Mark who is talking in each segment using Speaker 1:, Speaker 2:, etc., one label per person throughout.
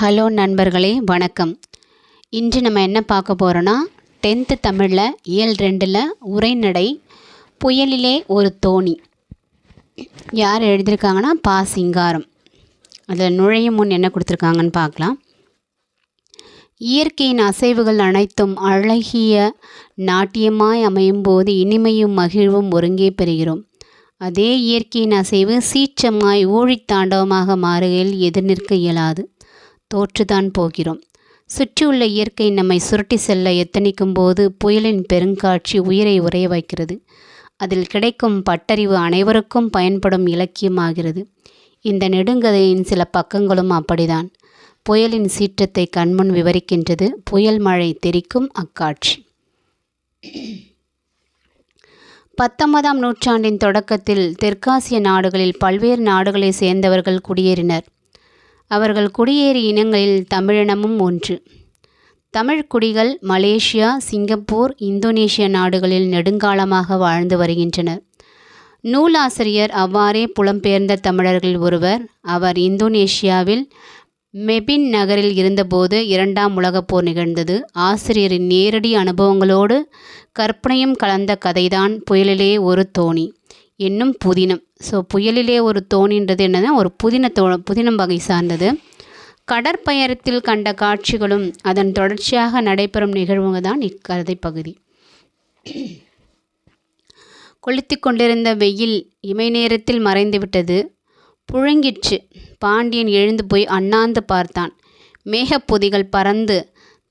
Speaker 1: Hello நண்பர்களே, வணக்கம். இன்று நம்ம என்ன பார்க்க போகிறோன்னா 10th தமிழில் இயல் 2ல் உரைநடை புயலிலே ஒரு தோணி. யார் எழுதியிருக்காங்கன்னா பா. சிங்காரம். அதில் நுழையும் முன் என்ன கொடுத்துருக்காங்கன்னு பார்க்கலாம். இயற்கையின் அசைவுகள் அனைத்தும் அழகிய நாட்டியமாய் அமையும் போது இனிமையும் மகிழ்வும் ஒருங்கே பெறுகிறோம். அதே இயற்கையின் அசைவு சீற்றமாய் ஊழித்தாண்டவமாக மாறுகையில் எதிர்நிற்க இயலாது, தோற்றுதான் போகிறோம். சுற்றியுள்ள இயற்கை நம்மை சுருட்டி செல்ல எத்தனிக்கும் போது புயலின் பெருங்காட்சி உயிரை உறைய வைக்கிறது. அதில் கிடைக்கும் பட்டறிவு அனைவருக்கும் பயன்படும் இலக்கியமாகிறது. இந்த நெடுங்கதையின் சில பக்கங்களும் அப்படிதான். புயலின் சீற்றத்தை கண்முன் விவரிக்கின்றது. புயல் மழை தெரிக்கும் அக்காட்சி. 19ஆம் நூற்றாண்டின் தொடக்கத்தில் தெற்காசிய நாடுகளில் பல்வேறு நாடுகளை சேர்ந்தவர்கள் குடியேறினர். அவர்கள் குடியேறிய இனங்களில் தமிழினமும் ஒன்று. தமிழ் குடிகள் மலேசியா, சிங்கப்பூர், இந்தோனேஷியா நாடுகளில் நெடுங்காலமாக வாழ்ந்து வருகின்றனர். நூலாசிரியர் அவ்வாறே புலம்பெயர்ந்த தமிழர்கள் ஒருவர். அவர் இந்தோனேஷியாவில் மெபின் நகரில் இருந்தபோது 2ஆம் உலகப் போர் நிகழ்ந்தது. ஆசிரியரின் நேரடி அனுபவங்களோடு கற்பனையும் கலந்த கதைதான் புயலிலே ஒரு தோணி என்னும் புதினம். புயலிலே ஒரு தோணின்றது என்னன்னா ஒரு புதினம் வகை சார்ந்தது. கடற்பயணத்தில் கண்ட காட்சிகளும் அதன் தொடர்ச்சியாக நடைபெறும் நிகழ்வுங்க தான் இக்கதை பகுதி. கொளுத்தி கொண்டிருந்த வெயில் இமை நேரத்தில் மறைந்துவிட்டது. புழுங்கிற்று. பாண்டியன் எழுந்து போய் அண்ணாந்து பார்த்தான். மேகப்பொதிகள் பறந்து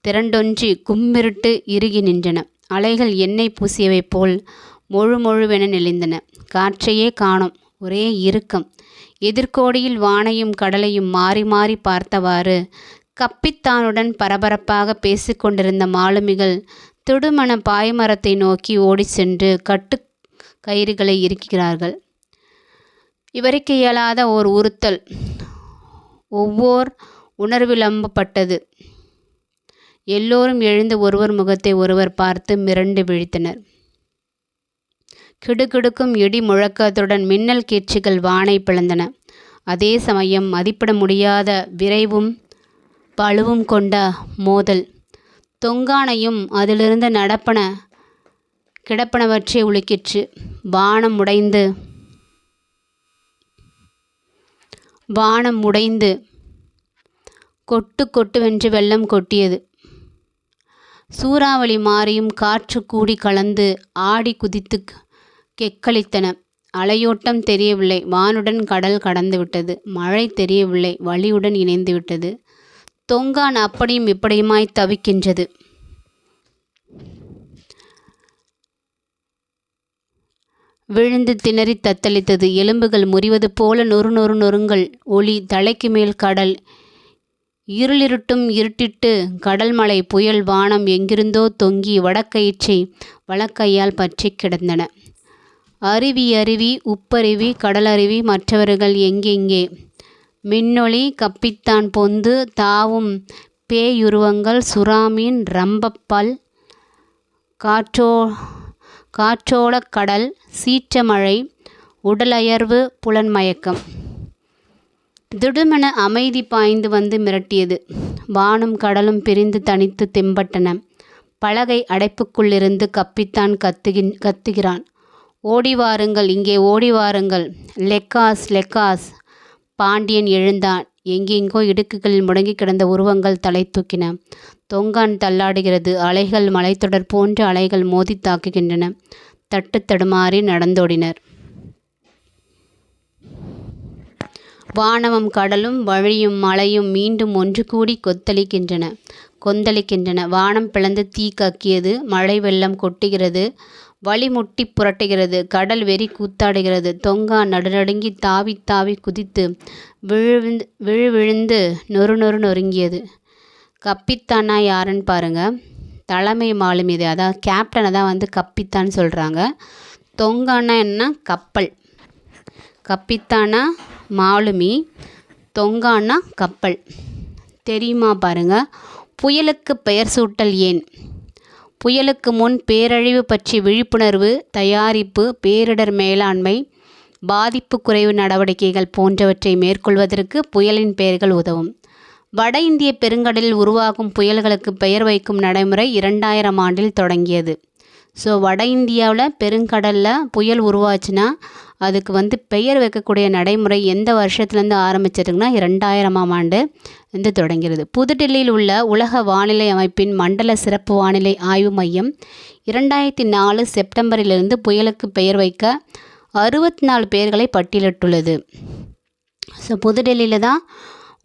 Speaker 1: திரண்டொன்றி கும்மிருட்டு இறுகி நின்றன. அலைகள் எண்ணெய் பூசியவை போல் மொழுவென நெளிந்தன. காற்றையே காணோம். ஒரே இறுக்கம். எதிர்கோடியில் வானையும் கடலையும் மாறி மாறி பார்த்தவாறு கப்பித்தானுடன் பரபரப்பாக பேசிக்கொண்டிருந்த மாலுமிகள் திடுமண பாய்மரத்தை நோக்கி ஓடி சென்று கட்டு கயிறுகளை இறுக்கிறார்கள். விவரிக்க இயலாத ஓர் உறுத்தல் ஒவ்வோர் உணர்விலம்பப்பட்டது. எல்லோரும் எழுந்து ஒருவர் முகத்தை ஒருவர் பார்த்து மிரண்டு விழித்தனர். கிடுகிடுக்கும் இடி முழக்கத்துடன் மின்னல் கீர்ச்சிகள் வானை பிளந்தன. அதே சமயம் மதிப்பிட முடியாத விரைவும் பளுவும் கொண்ட மோதல் தொங்கானையும் அதிலிருந்து கிடப்பனவற்றை உலுக்கிற்று. வானம் உடைந்து கொட்டுவென்று வெள்ளம் கொட்டியது. சூறாவளி மாறியும் காற்று கூடி கலந்து ஆடி குதித்து கெக்களித்தன. அலையோட்டம் தெரியவில்லை. வானுடன் கடல் கடந்து விட்டது. மழை தெரியவில்லை. வழியுடன் இணைந்து விட்டது. தொங்கான் அப்படியும் இப்படியுமாய் தவிக்கின்றது. விழுந்து திணறி தத்தளித்தது. எலும்புகள் முறிவது போல நொறுங்கள் ஒளி. தலைக்கு மேல் கடல். இருட்டிட்டு கடல் மலை புயல் வானம் எங்கிருந்தோ தொங்கி வடக்கயிற்றை வலக்கையால் பற்றி கிடந்தன. அருவி உப்பருவி கடலருவி மற்றவர்கள் எங்கெங்கே. மின்னொளி கப்பித்தான் பொந்து தாவும் பேயுருவங்கள் சுறாமீன் ரம்பப்பல் காற்றோட கடல் சீற்றமழை உடலயர்வு புலன்மயக்கம். திடுமென அமைதி பாய்ந்து வந்து மிரட்டியது. வானும் கடலும் பிரிந்து தனித்து தெம்பட்டன. பலகை அடைப்புக்குள்ளிருந்து கப்பித்தான் கத்துகிறான். ஓடிவாருங்கள், இங்கே ஓடிவாருங்கள். லெக்காஸ். பாண்டியன் எழுந்தான். எங்கெங்கோ இடுக்குகளில் முடங்கி கிடந்த உருவங்கள் தலை தூக்கின. தொங்கான் தள்ளாடுகிறது. அலைகள் மலைத்தொடர் போன்ற அலைகள் மோதி தாக்குகின்றன. தடுமாறி நடந்தோடினர். வானமும் கடலும் வழியும் மலையும் மீண்டும் ஒன்று கூடி கொந்தளிக்கின்றன. வானம் பிளந்து தீ கக்கியது. மழை வெள்ளம் கொட்டுகிறது. வழி முட்டி புரட்டுகிறது. கடல் வெறி கூத்தாடுகிறது. தொங்கான் நடுநடுங்கி தாவி குதித்து விழுந்து நொறுங்கியது. கப்பித்தானா யாருன்னு பாருங்க. தலைமை மாலுமி. இது அதாவது கேப்டனை தான் கப்பித்தான் சொல்கிறாங்க. தொங்கானா என்ன? கப்பல். கப்பித்தானா மாலுமி, தொங்கானா கப்பல். தெரியுமா பாருங்க. புயலுக்கு பெயர் சூட்டல் ஏன்? புயலுக்கு முன் பேரழிவு பற்றி விழிப்புணர்வு, தயாரிப்பு, பேரிடர் மேலாண்மை, பாதிப்பு குறைவு நடவடிக்கைகள் போன்றவற்றை மேற்கொள்வதற்கு புயலின் பெயர்கள் உதவும். வட இந்திய பெருங்கடலில் உருவாகும் புயல்களுக்கு பெயர் வைக்கும் நடைமுறை 2000 ஆண்டில் தொடங்கியது. ஸோ வட இந்தியாவில் பெருங்கடலில் புயல் உருவாச்சுன்னா அதுக்கு பெயர் வைக்கக்கூடிய நடைமுறை எந்த வருஷத்துலேருந்து ஆரம்பிச்சிருக்குன்னா 2000ஆம் ஆண்டு தொடங்கிறது. புதுடில்லியில் உள்ள உலக வானிலை அமைப்பின் மண்டல சிறப்பு வானிலை ஆய்வு மையம் 2004 செப்டம்பரிலிருந்து புயலுக்கு பெயர் வைக்க 64 பேர்களை பட்டியலிட்டுள்ளது. ஸோ புதுடெல்லியில் தான்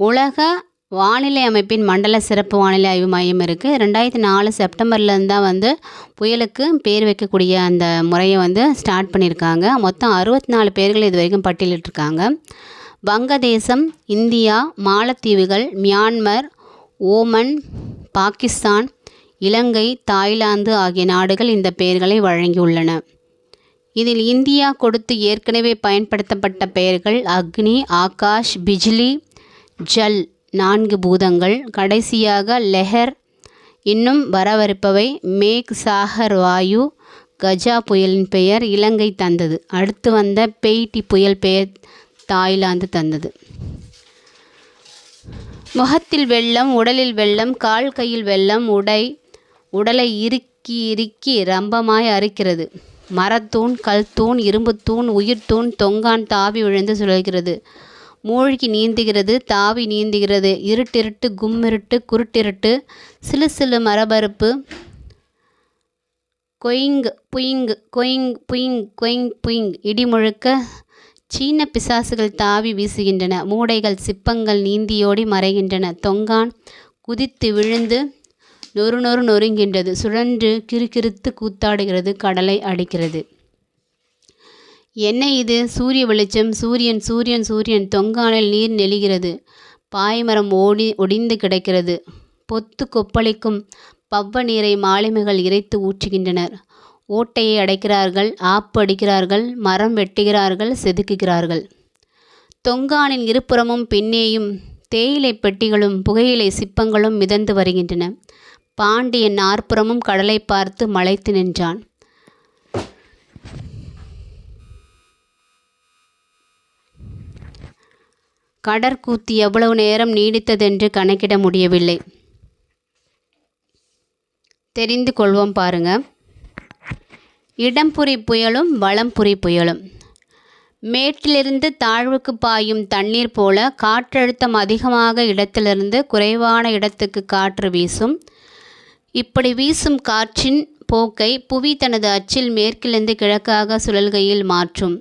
Speaker 1: உலக வானிலை அமைப்பின் மண்டல சிறப்பு வானிலை ஆய்வு மையம் இருக்குது. 2004 செப்டம்பர்லேருந்து தான் புயலுக்கு பேர் வைக்கக்கூடிய அந்த முறையை ஸ்டார்ட் பண்ணியிருக்காங்க. மொத்தம் 64 பேர்கள் இது வரைக்கும் பட்டியலிட்டிருக்காங்க. வங்கதேசம், இந்தியா, மாலத்தீவுகள், மியான்மர், ஓமன், பாகிஸ்தான், இலங்கை, தாய்லாந்து ஆகிய நாடுகள் இந்த பெயர்களை வழங்கியுள்ளன. இதில் இந்தியா கொடுத்து ஏற்கனவே பயன்படுத்தப்பட்ட பெயர்கள் அக்னி, ஆகாஷ், பிஜ்லி, ஜல் 4 பூதங்கள். கடைசியாக லெஹர் இன்னும் வரவிருப்பவை மேக், சாகர், வாயு, கஜா புயலின் பெயர் இலங்கை தந்தது. அடுத்து வந்த பெய்டி புயல் பெயர் தாய்லாந்து தந்தது. முகத்தில் வெள்ளம், உடலில் வெள்ளம், கால் கையில் வெள்ளம், உடலை இறுக்கி இறுக்கி ரம்பமாய் அரிக்கிறது. மரத்தூண், கல்தூண், இரும்புத்தூண், உயிர்த்தூண், தொங்கான் தாவி விழுந்து சுழல்கிறது. மூழ்கி நீந்துகிறது, தாவி நீந்துகிறது. இருட்டிருட்டு, கும்மிருட்டு, குருட்டிருட்டு, சிலு சிலு மரபறுப்பு, கொயிங் புயிங் கொயிங் புயிங் கொயிங் புயிங் இடி முழுக்க சீன பிசாசுகள் தாவி வீசுகின்றன. மூடைகள், சிப்பங்கள் நீந்தியோடி மறைகின்றன. தொங்கான் குதித்து விழுந்து நொறு நொறு நொறுங்கின்றது. சுழன்று கிறுகிறுத்து கூத்தாடுகிறது. கடலை அடிக்கிறது. என்ன இது? சூரிய வெளிச்சம். சூரியன் சூரியன் சூரியன். தொங்கானில் நீர் நெளிகிறது. பாய்மரம் ஒடிந்து கிடக்கிறது. பொத்து கொப்பளிக்கும் பவ்வ நீரை மாலுமிகள் இறைத்து ஊற்றுகின்றனர். ஓட்டையை அடைக்கிறார்கள், ஆப்பு அடிக்கிறார்கள், மரம் வெட்டுகிறார்கள், செதுக்குகிறார்கள். தொங்கானின் இருபுறமும் பின்னேயும் தேயிலை பெட்டிகளும் புகையிலை சிப்பங்களும் மிதந்து வருகின்றன. பாண்டியன் நாற்புறமும் கடலை பார்த்து மலைத்து நின்றான். கடற்கூத்து எவ்வளவு நேரம் நீடித்ததென்று கணக்கிட முடியவில்லை. தெரிந்து கொள்வோம் பாருங்க. இடம்புரி புயலும் வலம்புரி புயலும். மேட்டிலிருந்து தாழ்வுக்கு பாயும் தண்ணீர் போல காற்றழுத்தம் அதிகமாக இடத்திலிருந்து குறைவான இடத்துக்கு காற்று வீசும். இப்படி வீசும் காற்றின் போக்கை புவி தனது அச்சில் மேற்கிலிருந்து கிழக்காக சுழல்கையில் மாற்றும்.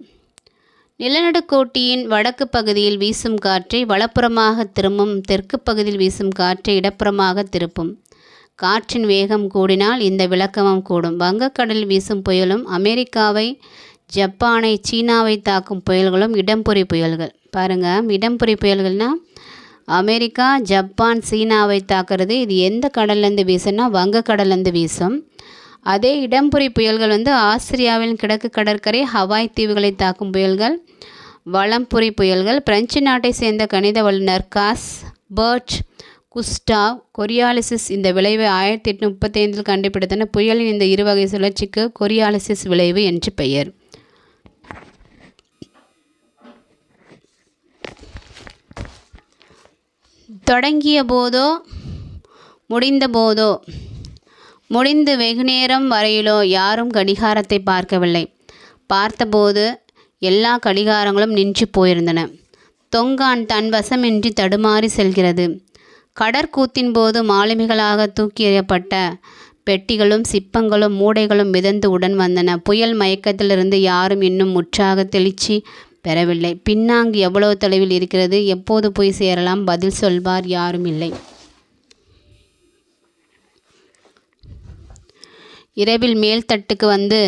Speaker 1: நிலநடுக்கோட்டியின் வடக்கு பகுதியில் வீசும் காற்றை வலப்புறமாக திரும்பும். தெற்கு பகுதியில் வீசும் காற்றை இடப்புறமாக திருப்பும். காற்றின் வேகம் கூடினால் இந்த விலக்கமும் கூடும். வங்கக்கடலில் வீசும் புயலும் அமெரிக்காவை, ஜப்பானை, சீனாவை தாக்கும் புயல்களும் இடம்புரி புயல்கள். பாருங்கள், இடம்புரி புயல்கள்னால் அமெரிக்கா, ஜப்பான், சீனாவை தாக்குறது. இது எந்த கடல்லேருந்து வீசும்னா வங்கக்கடல்லேருந்து வீசும். அதே இடம்புரி புயல்கள் ஆஸ்திரியாவின் கிழக்கு கடற்கரை, ஹவாய் தீவுகளை தாக்கும் புயல்கள் வலம்புரி புயல்கள். பிரெஞ்சு நாட்டை சேர்ந்த கணித வல்லுநர் காஸ்பர்ட் குஸ்டாவ் கொரியாலிசிஸ் இந்த விளைவை 1835 கண்டுபிடித்தனர். புயலின் இந்த இருவகை சுழற்சிக்கு கொரியாலிசிஸ் விளைவு என்று பெயர். தொடங்கிய போதோ முடிந்த போதோ, முடிந்து வெகுநேரம் வரையிலோ யாரும் கடிகாரத்தை பார்க்கவில்லை. பார்த்தபோது எல்லா கடிகாரங்களும் நின்று போயிருந்தன. தொங்கான் தன் வசமின்றி தடுமாறி செல்கிறது. கடற்கூத்தின் போது மாலுமிகளாக தூக்கி எறியப்பட்ட பெட்டிகளும் சிப்பங்களும் மூடைகளும் மிதந்து உடன் வந்தன. புயல் மயக்கத்திலிருந்து யாரும் இன்னும் முற்றாக தெளிச்சி பெறவில்லை. பின்னாங்கு எவ்வளவு தொலைவில் இருக்கிறது? எப்போது போய் சேரலாம்? பதில் சொல்வார் யாரும் இல்லை. இரவில் மேல்தட்டுக்கு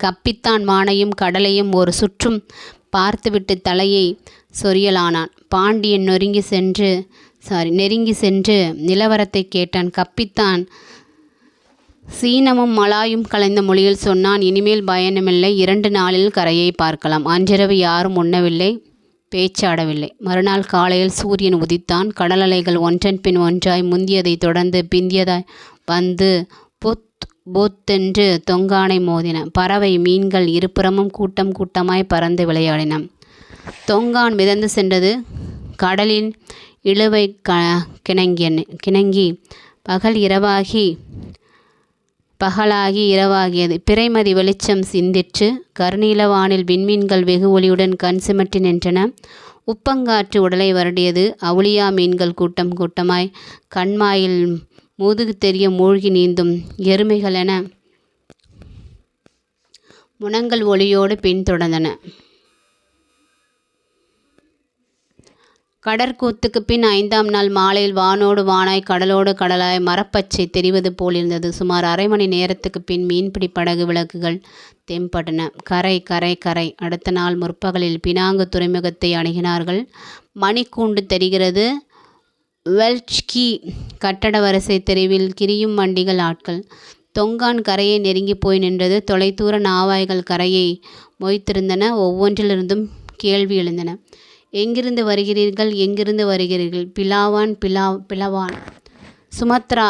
Speaker 1: கப்பித்தான் வானையும் கடலையும் ஒரு சுற்றும் பார்த்துவிட்டு தலையை சொரியலானான். பாண்டியன் நெருங்கி சென்று நிலவரத்தை கேட்டான். கப்பித்தான் சீனமும் மலாயும் கலந்த மொழியில் சொன்னான். இனிமேல் பயணமில்லை. 2 நாளில் கரையை பார்க்கலாம். அன்றிரவு யாரும் உண்ணவில்லை, பேச்சாடவில்லை. மறுநாள் காலையில் சூரியன் உதித்தான். கடல் அலைகள் ஒன்றன் பின் ஒன்றாய் முந்தியதை தொடர்ந்து பிந்தியதாய் வந்து பொத்தென்று தொங்கானை மோதின. பறவை, மீன்கள் இருபுறமும் கூட்டம் கூட்டமாய் பறந்து விளையாடின. தொங்கான் மிதந்து சென்றது. கடலின் இழுவை கிணங்கி பகலாகி இரவாகியது. பிறைமதி வெளிச்சம் சிந்திற்று. கருநீலவானில் விண்மீன்கள் வெகு ஒளியுடன் கண் சிமிட்டி நின்றன. உப்பங்காற்று உடலை வருடியது. அவுளியா மீன்கள் கூட்டம் கூட்டமாய் கண்மாயில் முதுகு தெரிய மூழ்கி நீந்தும் எருமைகளென முனங்கள் ஒளியோடு பின்தொடர்ந்தன. கடற்கூத்துக்கு பின் 5ஆம் நாள் மாலையில் வானோடு வானாய் கடலோடு கடலாய் மரப்பச்சை தெரிவது போலிருந்தது. சுமார் அரை மணி நேரத்துக்கு பின் மீன்பிடி படகு விளக்குகள் தென்பட்டன. கரை கரை கரை. அடுத்த நாள் முற்பகலில் பினாங்கு துறைமுகத்தை அணுகினார்கள். மணிக்கூண்டு தெரிகிறது. வெல்ச்கி கட்டட வரிசை தெருவில் கிரியும் வண்டிகள் ஆட்கள். தொங்கான் கரையை நெருங்கி போய் நின்றது. தொலைதூர நாவாய்கள் கரையை மொய்த்திருந்தன. ஒவ்வொன்றிலிருந்தும் கேள்வி எழுந்தன. எங்கிருந்து வருகிறீர்கள்? எங்கிருந்து வருகிறீர்கள்? பிளவான் சுமத்ரா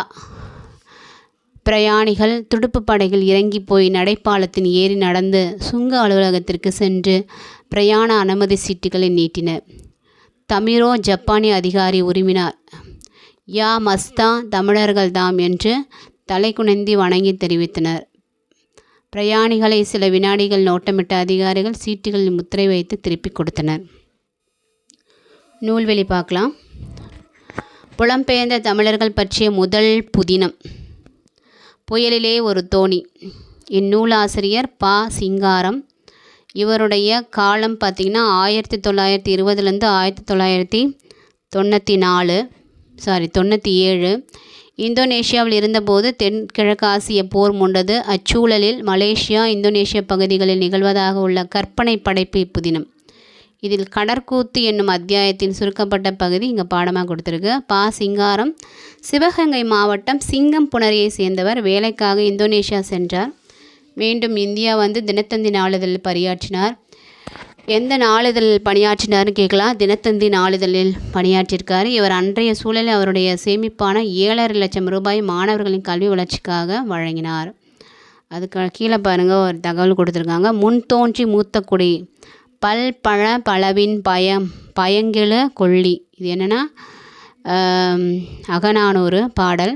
Speaker 1: பிரயாணிகள் துடுப்பு படகில் இறங்கி போய் நடைப்பாலத்தின் ஏறி நடந்து சுங்க அலுவலகத்திற்கு சென்று பிரயாண அனுமதி சீட்டுகளை நீட்டினர். தமிரோ ஜப்பானிய அதிகாரி உரிமினார். யா மஸ்தா, தமிழர்கள் தாம் என்று தலை குனிந்தி வணங்கி தெரிவித்தனர். பிரயாணிகளை சில வினாடிகள் நோட்டமிட்ட அதிகாரிகள் சீட்டுகளில் முத்திரை வைத்து திருப்பி கொடுத்தனர். நூல்வெளி பார்க்கலாம். புலம்பெயர்ந்த தமிழர்கள் பற்றிய முதல் புதினம். புயலிலே ஒரு தோணி. இந்நூலாசிரியர் ப. சிங்காரம். இவருடைய காலம் பார்த்திங்கன்னா 1920லேருந்து 1997. இந்தோனேஷியாவில் இருந்தபோது தென்கிழக்காசிய போர் மூண்டது. அச்சூழலில் மலேசியா, இந்தோனேஷிய பகுதிகளில் நிகழ்வதாக உள்ள கற்பனை படைப்பு இப்புதினம். இதில் கடற்கூத்து என்னும் அத்தியாயத்தின் சுருக்கப்பட்ட பகுதி இங்கே பாடமாக கொடுத்துருக்கு. ப. சிங்காரம் சிவகங்கை மாவட்டம் சிங்கம்புணரியை சேர்ந்தவர். வேலைக்காக இந்தோனேஷியா சென்றார். மீண்டும் இந்தியா வந்து தினத்தந்தி நாளிதழில் பணியாற்றினார். எந்த நாளிதழில் பணியாற்றினார்னு கேட்கலாம். தினத்தந்தி நாளிதழில் பணியாற்றியிருக்கார். இவர் அன்றைய சூழலில் அவருடைய சேமிப்பான 7.5 லட்சம் ரூபாய் மாணவர்களின் கல்வி வளர்ச்சிக்காக வழங்கினார். அதுக்கு கீழே பாருங்கள் ஒரு தகவல் கொடுத்துருக்காங்க. முன் தோன்றி மூத்த குடி பழ பழவின் பயங்கெழு கொள்ளி. இது என்னென்னா அகநானூறு பாடல்.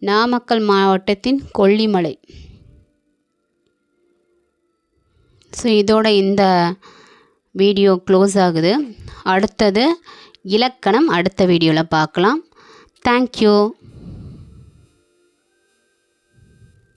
Speaker 1: நாமக்கல் மாவட்டத்தின் கொல்லிமலை. ஸோ இதோட இந்த வீடியோ க்ளோஸ் ஆகுது. அடுத்தது இலக்கணம் அடுத்த வீடியோவில் பார்க்கலாம். தேங்க்யூ.